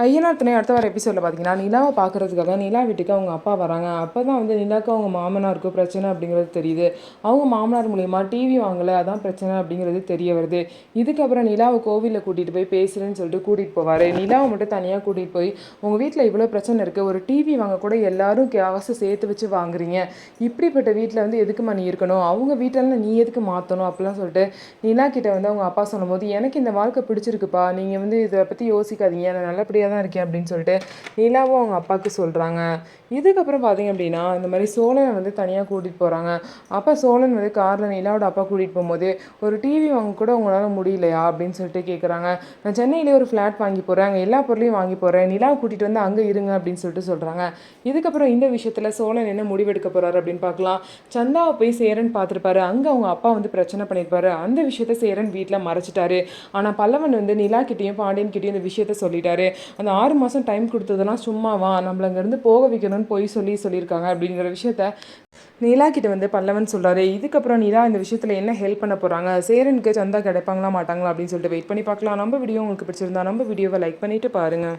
ஐயனார் துணை அடுத்த வார எபிசோடில் பார்த்தீங்கன்னா, நிலாவை பார்க்குறதுக்காக நிலா வீட்டுக்கு அவங்க அப்பா வராங்க. அப்போ தான் வந்து நிலாவுக்கு அவங்க மாமனாருக்கும் பிரச்சனை அப்படிங்கிறது தெரியுது. அவங்க மாமனார் மூலியமா டிவி வாங்கலை, அதான் பிரச்சனை அப்படிங்கிறது தெரிய வருது. இதுக்கப்புறம் நிலாவை கோவிலில் கூட்டிகிட்டு போய் பேசுகிறேன்னு சொல்லிட்டு கூட்டிகிட்டு போவார். நிலாவை மட்டும் தனியாக கூட்டிகிட்டு போய், உங்கள் வீட்டில் இவ்வளோ பிரச்சனை இருக்குது, ஒரு டிவி வாங்க கூட எல்லாரும் காசு சேர்த்து வச்சு வாங்குறீங்க, இப்படிப்பட்ட வீட்டில் வந்து எதுக்குமா நீ இருக்கணும், அவங்க வீட்டிலலாம் நீ எதுக்கு மாற்றணும் அப்படிலாம் சொல்லிட்டு நிலா கிட்ட வந்து அவங்க அப்பா சொல்லும்போது, எனக்கு இந்த வாழ்க்கை பிடிச்சிருக்குப்பா, நீங்கள் வந்து இதை பற்றி யோசிக்காதீங்க, நான் நல்லபடியாக தான் இருக்கேன் அப்படின்னு சொல்லிட்டு நிலாவும் அவங்க அப்பாவுக்கு சொல்கிறாங்க. இதுக்கப்புறம் பார்த்தீங்க அப்படின்னா, இந்த மாதிரி சோழனை வந்து தனியாக கூட்டிகிட்டு போகிறாங்க. அப்போ சோழன் வந்து காரில் நிலாவோட அப்பா கூட்டிகிட்டு போகும்போது, ஒரு டிவி வாங்க கூட உங்களால் முடியலையா அப்படின்னு சொல்லிட்டு கேட்குறாங்க. நான் சென்னையிலே ஒரு ஃப்ளாட் வாங்கி போகிறேன், அங்கே எல்லா பொருளையும் வாங்கி போகிறேன், நிலாவை கூட்டிகிட்டு வந்து அங்கே இருங்க அப்படின்னு சொல்லிட்டு சொல்கிறாங்க. இதுக்கப்புறம் இந்த விஷயத்தில் சோழன் என்ன முடிவெடுக்க போகிறாரு அப்படின்னு பார்க்கலாம். சந்தாவை போய் சேரன் பார்த்துருப்பாரு, அங்கே அவங்க அப்பா வந்து பிரச்சனை பண்ணியிருப்பாரு. அந்த விஷயத்த சேரன் வீட்டில் மறைச்சிட்டாரு. ஆனால் பல்லவன் வந்து நிலா கிட்டேயும் பாண்டியன் கிட்டேயும் இந்த விஷயத்த சொல்லிட்டாரு. அந்த 6 மாதம் டைம் கொடுத்ததெல்லாம் சும்மாவா, நம்மள அங்கேருந்து போக வைக்கணும்னு போய் சொல்லியிருக்காங்க அப்படிங்கிற விஷயத்த நிலா கிட்ட வந்து பல்லவன் சொல்கிறாரு. இதுக்கப்புறம் நிலா இந்த விஷயத்தில் என்ன ஹெல்ப் பண்ண போகிறாங்க, சேரனுக்கு சந்தா கிடைப்பாங்களா மாட்டாங்களா அப்படின்னு சொல்லிட்டு வெயிட் பண்ணி பார்க்கலாம். நம்ம வீடியோ உங்களுக்கு பிடிச்சிருந்தா நம்ம வீடியோவை லைக் பண்ணிவிட்டு பாருங்கள்.